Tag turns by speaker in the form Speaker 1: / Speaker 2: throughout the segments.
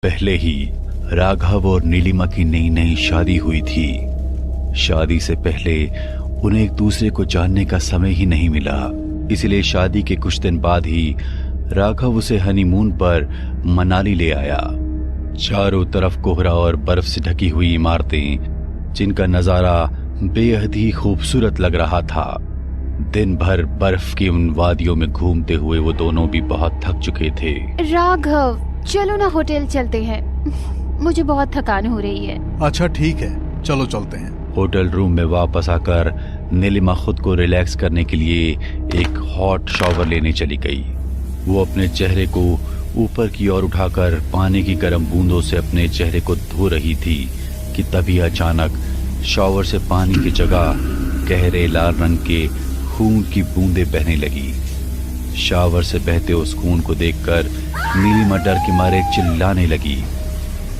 Speaker 1: पहले ही राघव और नीलिमा की नई नई शादी हुई थी। शादी से पहले उन्हें एक दूसरे को जानने का समय ही नहीं मिला, इसलिए शादी के कुछ दिन बाद ही राघव उसे हनीमून पर मनाली ले आया। चारों तरफ कोहरा और बर्फ से ढकी हुई इमारतें, जिनका नजारा बेहद ही खूबसूरत लग रहा था। दिन भर बर्फ की उन वादियों में घूमते हुए वो दोनों भी बहुत थक चुके थे।
Speaker 2: राघव, चलो ना होटल चलते हैं, मुझे बहुत थकान हो रही है।
Speaker 3: अच्छा ठीक है, चलो चलते हैं।
Speaker 1: होटल रूम में वापस आकर नीलिमा खुद को रिलैक्स करने के लिए एक हॉट शॉवर लेने चली गई। वो अपने चेहरे को ऊपर की ओर उठाकर पानी की गर्म बूंदों से अपने चेहरे को धो रही थी कि तभी अचानक शॉवर से पानी की जगह गहरे लाल रंग के खून की बूंदें बहने लगी। शॉवर से बहते उस खून को देखकर नीलिमा डर के मारे चिल्लाने लगी।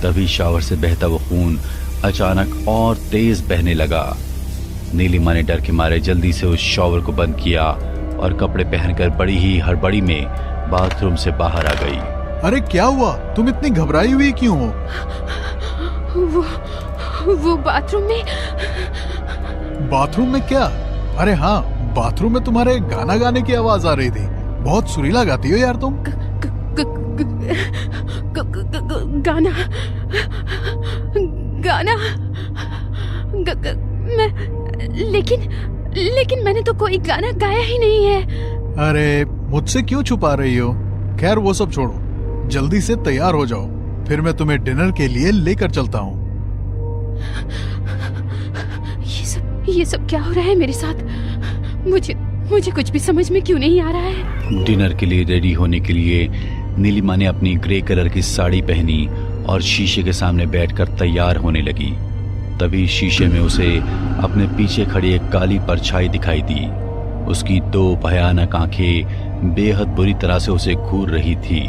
Speaker 1: तभी शॉवर से बहता वो खून अचानक और तेज बहने लगा। नीलिमा ने डर के मारे जल्दी से उस शॉवर को बंद किया और कपड़े पहनकर बड़ी ही हड़बड़ी में बाथरूम से बाहर आ गई।
Speaker 3: अरे क्या हुआ? तुम इतनी घबराई हुई क्यों हो?
Speaker 2: वो बाथरूम में।
Speaker 3: बाथरूम में क्या? अरे हाँ, बाथरूम में तुम्हारे गाना गाने की आवाज आ रही थी। बहुत सुरीला गाती हो यार तुम।
Speaker 2: गाना गाना लेकिन मैंने तो कोई गाना गाया ही नहीं है।
Speaker 3: अरे मुझसे क्यों छुपा रही हो? खैर वो सब छोड़ो, जल्दी से तैयार हो जाओ, फिर मैं तुम्हें डिनर के लिए लेकर चलता हूँ।
Speaker 2: ये सब क्या हो रहा है मेरे साथ? मुझे कुछ भी समझ में क्यों नहीं आ रहा है।
Speaker 1: डिनर के लिए रेडी होने के लिए नीलिमा ने अपनी ग्रे कलर की साड़ी पहनी और शीशे के सामने बैठकर तैयार होने लगी। तभी शीशे में उसे अपने पीछे खड़ी एक काली परछाई दिखाई दी। उसकी दो भयानक आंखें बेहद बुरी तरह से उसे घूर रही थी।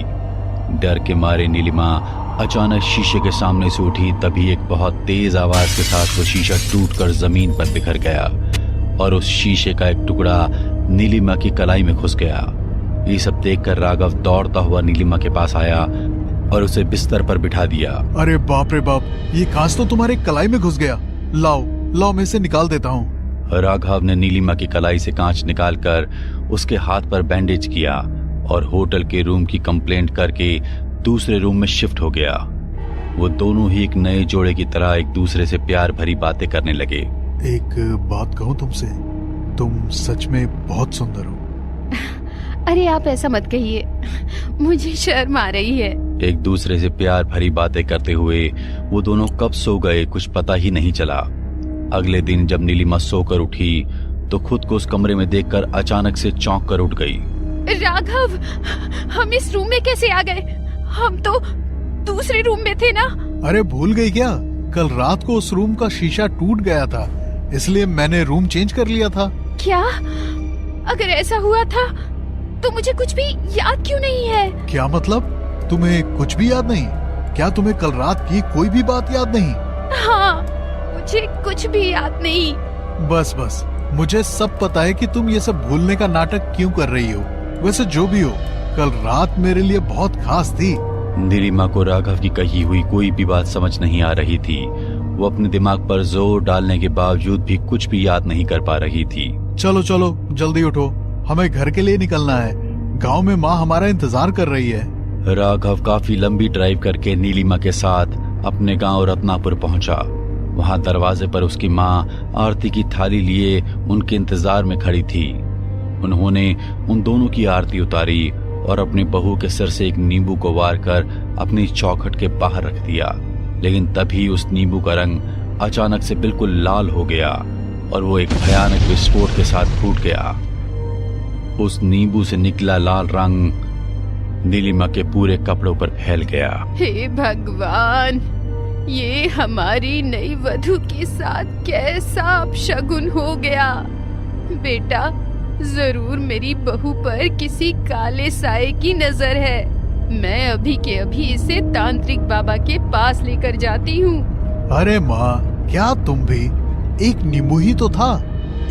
Speaker 1: डर के मारे नीलिमा अचानक शीशे के सामने से उठी। तभी एक बहुत तेज आवाज के साथ वो शीशा टूटकर जमीन पर बिखर गया और उस शीशे का एक टुकड़ा नीलिमा की कलाई में घुस गया। ये सब देखकर राघव दौड़ता हुआ नीलिमा के पास आया और उसे बिस्तर पर बिठा दिया।
Speaker 3: अरे बाप रे बाप, ये कांच तो तुम्हारे कलाई में घुस गया। लाओ मैं इसे निकाल देता हूँ।
Speaker 1: राघव ने नीलिमा की कलाई से कांच निकालकर उसके हाथ पर बैंडेज किया और होटल के रूम की कंप्लेंट करके दूसरे रूम में शिफ्ट हो गया। वो दोनों ही एक नए जोड़े की तरह एक दूसरे से प्यार भरी बातें करने लगे।
Speaker 3: एक बात कहूँ तुमसे, तुम सच में बहुत सुंदर हो।
Speaker 2: अरे आप ऐसा मत कहिए, मुझे शर्म आ रही है।
Speaker 1: एक दूसरे से प्यार भरी बातें करते हुए वो दोनों कब सो गए कुछ पता ही नहीं चला। अगले दिन जब नीलिमा सोकर उठी तो खुद को उस कमरे में देखकर अचानक से चौंक कर उठ गई।
Speaker 2: राघव, हम इस रूम में कैसे आ गए? हम तो दूसरे रूम में थे ना।
Speaker 3: अरे भूल गई क्या? कल रात को उस रूम का शीशा टूट गया था, इसलिए मैंने रूम चेंज कर लिया था।
Speaker 2: क्या? अगर ऐसा हुआ था तो मुझे कुछ भी याद क्यों नहीं है?
Speaker 3: क्या मतलब? तुम्हें कुछ भी याद नहीं? क्या तुम्हें कल रात की कोई भी बात याद नहीं?
Speaker 2: हाँ, मुझे कुछ भी याद नहीं।
Speaker 3: बस मुझे सब पता है कि तुम ये सब भूलने का नाटक क्यों कर रही हो। वैसे जो भी हो, कल रात मेरे लिए बहुत खास थी।
Speaker 1: नीलिमा को राघव की कही हुई कोई भी बात समझ नहीं आ रही थी। वो अपने दिमाग पर जोर डालने के बावजूद भी कुछ भी याद नहीं कर पा रही थी।
Speaker 3: चलो जल्दी उठो, हमें घर के लिए निकलना है। गांव में माँ हमारा इंतजार कर रही है।
Speaker 1: राघव काफी लंबी ड्राइव करके नीलिमा के साथ अपने गांव रत्नापुर पहुंचा। वहां दरवाजे पर उसकी माँ आरती की थाली लिए उनके इंतजार में खड़ी थी। उन्होंने उन दोनों की आरती उतारी और अपनी बहू के सिर से एक नींबू को वार कर अपनी चौखट के बाहर रख दिया। लेकिन तभी उस नींबू का रंग अचानक से बिल्कुल लाल हो गया और वो एक भयानक विस्फोट के साथ फूट गया। उस नींबू से निकला लाल रंग नीलिमा के पूरे कपड़ों पर फैल गया।
Speaker 2: हे भगवान, ये हमारी नई वधू के साथ कैसा अपशगुन हो गया। बेटा, जरूर मेरी बहू पर किसी काले साए की नजर है। मैं अभी के अभी इसे तांत्रिक बाबा के पास लेकर जाती हूँ।
Speaker 3: अरे माँ, क्या तुम भी? एक नींबू ही तो था,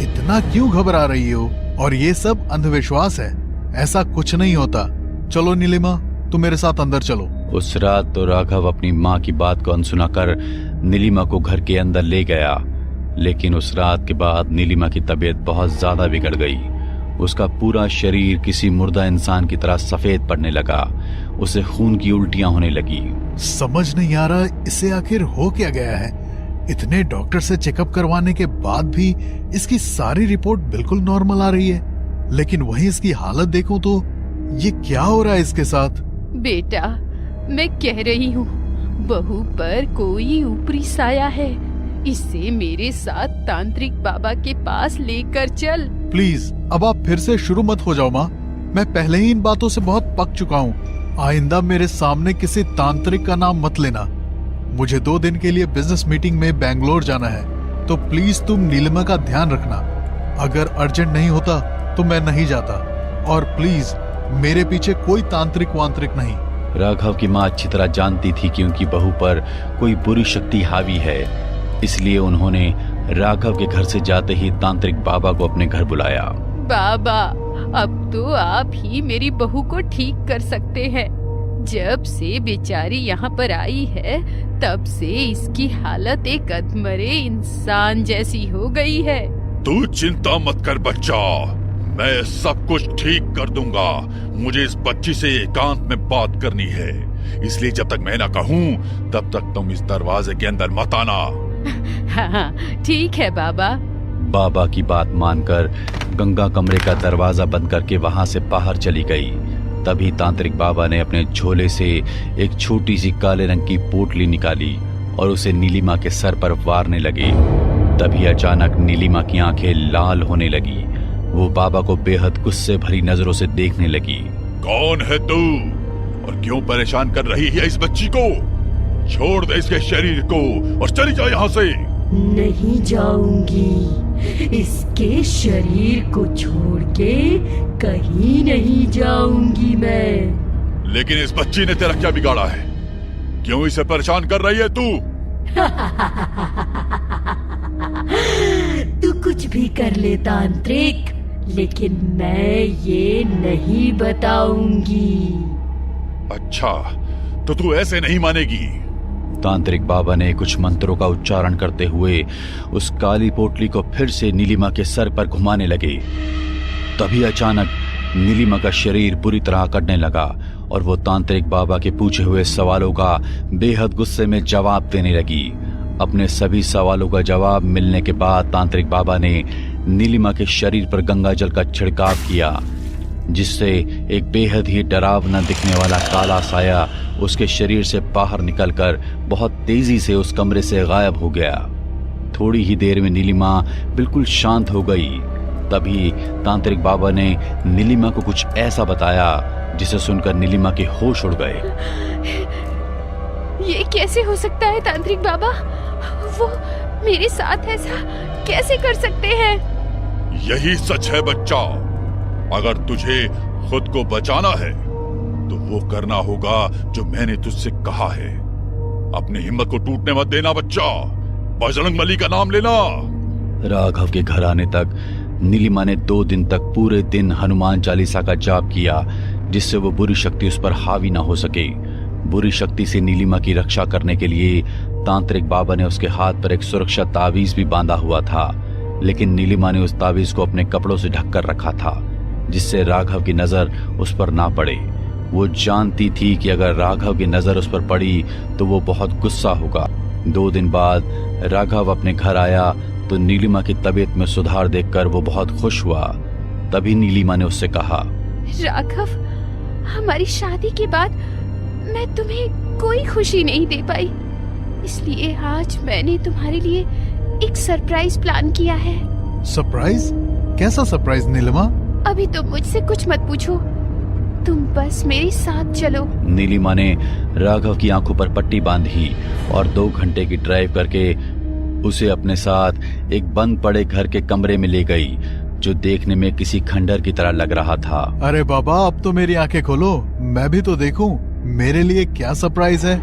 Speaker 3: इतना क्यों घबरा रही हो? और ये सब अंधविश्वास है, ऐसा कुछ नहीं होता। चलो नीलिमा, तुम मेरे साथ अंदर चलो।
Speaker 1: उस रात तो राघव अपनी माँ की बात को अनसुना कर नीलिमा को घर के अंदर ले गया, लेकिन उस रात के बाद नीलिमा की तबीयत बहुत ज्यादा बिगड़ गई। उसका पूरा शरीर किसी मुर्दा इंसान की तरह सफेद पड़ने लगा। उसे खून की उल्टियां होने लगी।
Speaker 3: समझ नहीं आ रहा इसे आखिर हो क्या गया है। इतने डॉक्टर से चेकअप करवाने के बाद भी इसकी सारी रिपोर्ट बिल्कुल नॉर्मल आ रही है, लेकिन वहीं इसकी हालत देखो तो ये क्या हो रहा है इसके साथ।
Speaker 2: बेटा, मैं कह रही हूँ, बहू पर कोई ऊपरी साया है। इसे मेरे साथ तांत्रिक बाबा के पास लेकर चल।
Speaker 3: प्लीज अब आप फिर से शुरू मत हो जाओ माँ। मैं पहले ही इन बातों से बहुत पक चुका हूँ। आइंदा मेरे सामने किसी तांत्रिक का नाम मत लेना। मुझे 2 दिन के लिए बिजनेस मीटिंग में बेंगलोर जाना है, तो प्लीज तुम नीलिमा का ध्यान रखना। अगर अर्जेंट नहीं होता तो मैं नहीं जाता, और प्लीज मेरे पीछे कोई तांत्रिक वांत्रिक नहीं।
Speaker 1: राघव की माँ अच्छी तरह जानती थी कि उनकी बहू पर कोई बुरी शक्ति हावी है, इसलिए उन्होंने राघव के घर से जाते ही तांत्रिक बाबा को अपने घर बुलाया।
Speaker 2: बाबा, अब तो आप ही मेरी बहू को ठीक कर सकते हैं। जब से बेचारी यहाँ पर आई है, तब से इसकी हालत एक अधमरे इंसान जैसी हो गई है।
Speaker 4: तू चिंता मत कर बच्चा, मैं सब कुछ ठीक कर दूंगा। मुझे इस बच्ची से एकांत में बात करनी है, इसलिए जब तक मैं ना कहूँ तब तक तुम इस दरवाजे के अंदर मत आना।
Speaker 2: हाँ, ठीक है बाबा।
Speaker 1: बाबा की बात मानकर गंगा कमरे का दरवाजा बंद करके वहां से बाहर चली गई। तभी तांत्रिक बाबा ने अपने झोले से एक छोटी सी काले रंग की पोटली निकाली और उसे नीलिमा के सर पर वारने लगे। तभी अचानक नीलिमा की आंखें लाल होने लगी। वो बाबा को बेहद गुस्से भरी नजरों से देखने लगी।
Speaker 4: कौन है तू और क्यों परेशान कर रही है इस बच्ची को? छोड़ दे इसके शरीर को और चली जा यहाँ से।
Speaker 5: नहीं जाऊंगी, इसके शरीर को छोड़ के कहीं नहीं जाऊंगी मैं।
Speaker 4: लेकिन इस बच्ची ने तेरा क्या बिगाड़ा है? क्यों इसे परेशान कर रही है तू?
Speaker 5: तू कुछ भी कर ले तांत्रिक, लेकिन मैं ये नहीं बताऊंगी।
Speaker 4: अच्छा, तो तू ऐसे नहीं मानेगी।
Speaker 1: तांत्रिक बाबा ने कुछ मंत्रों का उच्चारण करते हुए उस काली पोटली को फिर से नीलिमा के सर पर घुमाने लगे। तभी अचानक नीलिमा का शरीर बुरी तरह कटने लगा और वो तांत्रिक बाबा के पूछे हुए सवालों का बेहद गुस्से में जवाब देने लगी। अपने सभी सवालों का जवाब मिलने के बाद तांत्रिक बाबा ने नीलिमा के शरीर पर गंगा जल का छिड़काव किया, जिससे एक बेहद ही डरावना दिखने वाला काला साया उसके शरीर से बाहर निकलकर बहुत तेजी से उस कमरे से गायब हो गया। थोड़ी ही देर में नीलिमा बिल्कुल शांत हो गई। तभी तांत्रिक बाबा ने नीलिमा को कुछ ऐसा बताया जिसे सुनकर नीलिमा के होश उड़ गए।
Speaker 2: ये कैसे हो सकता है तांत्रिक बाबा? वो मेरे साथ ऐसा कैसे कर सकते हैं?
Speaker 4: यही सच है बच्चा। अगर तुझे खुद को बचाना है तो वो करना होगा जो मैंने तुझसे कहा है। अपनी हिम्मत को टूटने मत देना बच्चा। बजरंग बली का नाम लेना।
Speaker 1: राघव के घर आने तक नीलिमा ने 2 दिन तक पूरे दिन हनुमान चालीसा का जाप किया, जिससे वो बुरी शक्ति उस पर हावी ना हो सके। बुरी शक्ति से नीलिमा की रक्षा करने के लिए तांत्रिक बाबा ने उसके हाथ पर एक सुरक्षा तावीज भी बांधा हुआ था, लेकिन नीलिमा ने उस तावीज को अपने कपड़ों से ढककर रखा था, जिससे राघव की नजर उस पर ना पड़े। वो जानती थी कि अगर राघव की नजर उस पर पड़ी तो वो बहुत गुस्सा होगा। 2 दिन बाद राघव अपने घर आया तो नीलिमा की तबीयत में सुधार देखकर वो बहुत खुश हुआ। तभी नीलिमा ने उससे कहा,
Speaker 2: राघव, हमारी शादी के बाद मैं तुम्हें कोई खुशी नहीं दे पाई, इसलिए आज मैंने तुम्हारे लिए एक सरप्राइज प्लान किया है।
Speaker 3: सरप्राइज? कैसा सरप्राइज नीलिमा?
Speaker 2: अभी तुम मुझसे कुछ मत पूछो, तुम बस मेरे साथ चलो।
Speaker 1: नीलिमा ने राघव की आंखों पर पट्टी बांधी और 2 घंटे की ड्राइव करके उसे अपने साथ एक बंद पड़े घर के कमरे में ले गई, जो देखने में किसी खंडर की तरह लग रहा था।
Speaker 3: अरे बाबा, अब तो मेरी आंखें खोलो, मैं भी तो देखूं मेरे लिए क्या सरप्राइज है।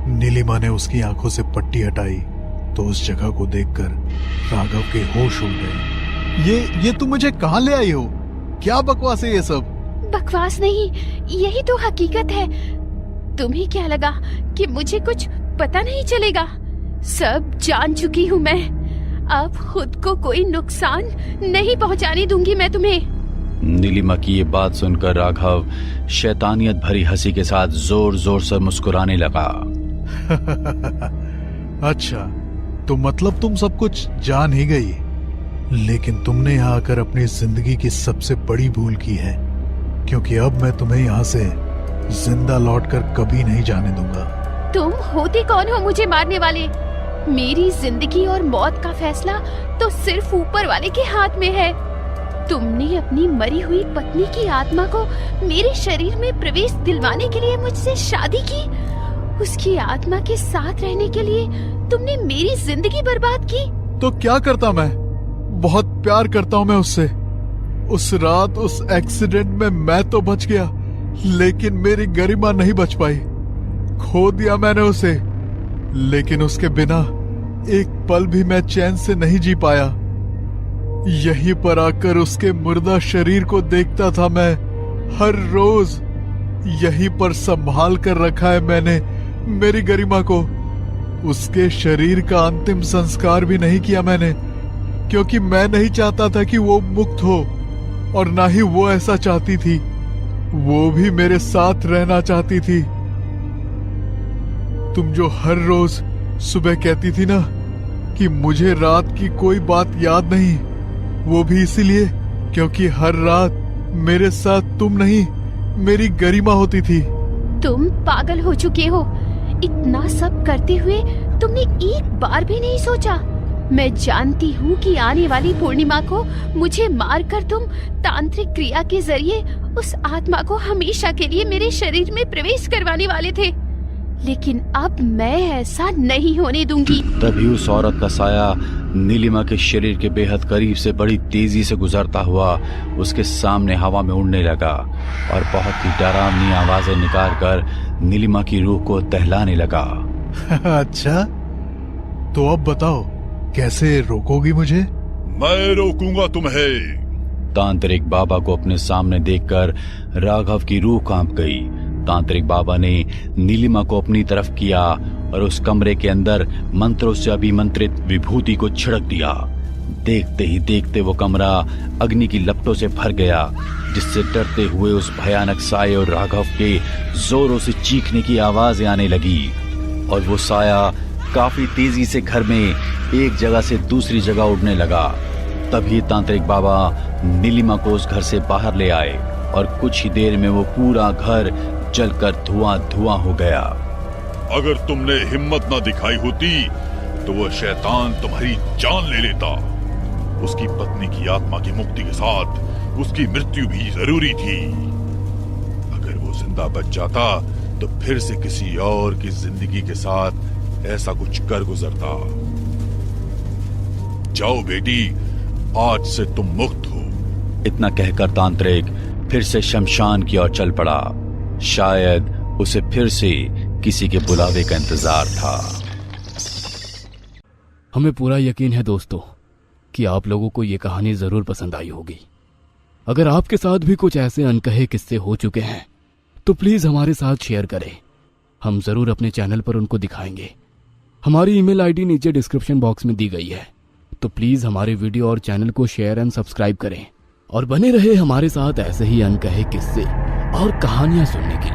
Speaker 3: नीलिमा ने उसकी आंखों से पट्टी हटाई तो उस जगह को देखकर राघव के होश उड़ गए। ये तुम मुझे कहाँ ले आई हो? क्या बकवास है ये सब?
Speaker 2: बकवास नहीं, यही तो हकीकत है। तुम्हें क्या लगा कि मुझे कुछ पता नहीं चलेगा? सब जान चुकी हूँ मैं। अब खुद को कोई नुकसान नहीं पहुँचाने दूंगी मैं तुम्हें।
Speaker 1: नीलिमा की ये बात सुनकर राघव शैतानियत भरी हंसी के साथ जोर जोर से मुस्कुराने लगा।
Speaker 3: अच्छा, तो मतलब तुम सब कुछ जान ही गई, लेकिन तुमने यहाँ आकर अपनी जिंदगी की सबसे बड़ी भूल की है, क्योंकि अब मैं तुम्हें यहाँ से जिंदा लौटकर कभी नहीं जाने दूंगा।
Speaker 2: तुम होते कौन हो मुझे मारने वाले? मेरी जिंदगी और मौत का फैसला तो सिर्फ ऊपर वाले के हाथ में है। तुमने अपनी मरी हुई पत्नी की आत्मा को मेरे शरीर में प्रवेश दिलवाने के लिए मुझसे शादी की। उसकी आत्मा के साथ रहने के लिए तुमने मेरी जिंदगी बर्बाद की।
Speaker 3: तो क्या करता मैं? बहुत प्यार करता हूँ मैं उससे। उस रात उस एक्सीडेंट में मैं तो बच गया, लेकिन मेरी गरिमा नहीं बच पाई। खो दिया मैंने उसे, लेकिन उसके बिना एक पल भी मैं चैन से नहीं जी पाया। यहीं पर आकर उसके मुर्दा शरीर को देखता था मैं हर रोज। यहीं पर संभाल कर रखा है मैंने मेरी गरिमा को। उसके शरीर का अंतिम संस्कार भी नहीं किया मैंने, क्योंकि मैं नहीं चाहता था कि वो मुक्त हो, और ना ही वो ऐसा चाहती थी। वो भी मेरे साथ रहना चाहती थी। तुम जो हर रोज सुबह कहती थी ना कि मुझे रात की कोई बात याद नहीं, वो भी इसीलिए क्योंकि हर रात मेरे साथ तुम नहीं, मेरी गरिमा होती थी।
Speaker 2: तुम पागल हो चुके हो। इतना सब करते हुए तुमने एक बार भी नहीं सोचा? मैं जानती हूँ कि आने वाली पूर्णिमा को मुझे मारकर तुम तांत्रिक क्रिया के जरिए उस आत्मा को हमेशा के लिए मेरे शरीर में प्रवेश करवाने वाले थे, लेकिन अब मैं ऐसा नहीं होने दूंगी।
Speaker 1: तभी उस औरत का साया नीलिमा के शरीर के बेहद करीब से बड़ी तेजी से गुजरता हुआ उसके सामने हवा में उड़ने लगा और बहुत ही डरावनी आवाजें निकाल कर नीलिमा की रूह को दहलाने लगा।
Speaker 3: अच्छा, तो अब बताओ कैसे रोकोगी मुझे?
Speaker 4: मैं रोकूंगा तुम्हें।
Speaker 1: तांत्रिक बाबा को अपने सामने देखकर राघव की रूह कांप गई। तांत्रिक बाबा ने नीलिमा को अपनी तरफ किया और उस कमरे के अंदर मंत्रों से अभिमंत्रित विभूति को छिड़क दिया। देखते ही देखते वो कमरा अग्नि की लपटों से भर गया, जिससे डरते हुए उस भयानक साये और राघव के जोरों से चीखने की आवाजें आने लगी। और वो साया काफी तेजी से घर में एक जगह से दूसरी जगह उड़ने लगा। तभी तांत्रिक बाबा नीलिमा को उस घर से बाहर ले आए और कुछ ही देर में वो पूरा घर जलकर धुआं धुआं हो गया।
Speaker 4: अगर तुमने हिम्मत ना दिखाई होती तो वो शैतान तुम्हारी जान ले लेता। उसकी पत्नी की आत्मा की मुक्ति के साथ उसकी मृत्यु भी जरूरी थी। अगर वो जिंदा बच जाता तो फिर से किसी और की जिंदगी के साथ ऐसा कुछ कर गुजरता। जाओ बेटी, आज से तुम मुक्त हो।
Speaker 1: इतना कहकर तांत्रिक फिर से शमशान की ओर चल पड़ा। शायद उसे फिर से किसी के बुलावे का इंतजार था।
Speaker 6: हमें पूरा यकीन है दोस्तों कि आप लोगों को ये कहानी जरूर पसंद आई होगी। अगर आपके साथ भी कुछ ऐसे अनकहे किस्से हो चुके हैं तो प्लीज हमारे साथ शेयर करें। हम जरूर अपने चैनल पर उनको दिखाएंगे। हमारी ईमेल आईडी नीचे डिस्क्रिप्शन बॉक्स में दी गई है, तो प्लीज हमारे वीडियो और चैनल को शेयर एंड सब्सक्राइब करें और बने रहे हमारे साथ ऐसे ही अनकहे किस्से और कहानियां सुनने के लिए।